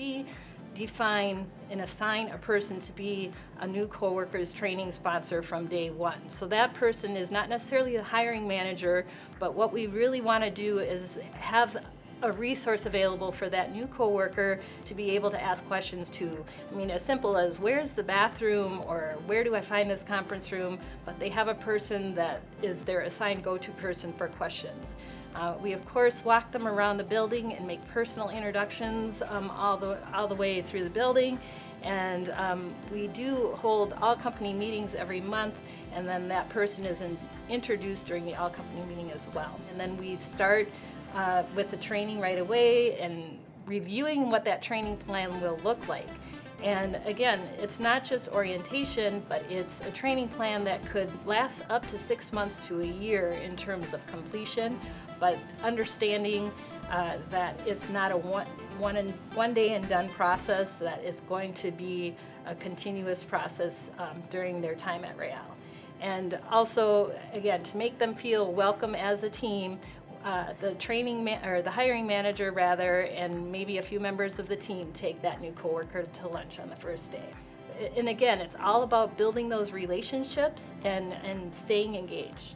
we define and assign a person to be a new coworker's training sponsor from day one. So that person is not necessarily the hiring manager, but what we really want to do is have a resource available for that new coworker to be able to ask questions to. I mean, as simple as where's the bathroom or where do I find this conference room, but they have a person that is their assigned go-to person for questions. We of course walk them around the building and make personal introductions all the way through the building, and we do hold all company meetings every month, and then that person is introduced during the all company meeting as well. And then we start with the training right away and reviewing what that training plan will look like. And again, it's not just orientation, but it's a training plan that could last up to 6 months to a year in terms of completion, but understanding that it's not a one day and done process, that it's going to be a continuous process during their time at Reell. And also, again, to make them feel welcome as a team, the hiring manager rather, and maybe a few members of the team take that new coworker to lunch on the first day. And again, it's all about building those relationships and staying engaged.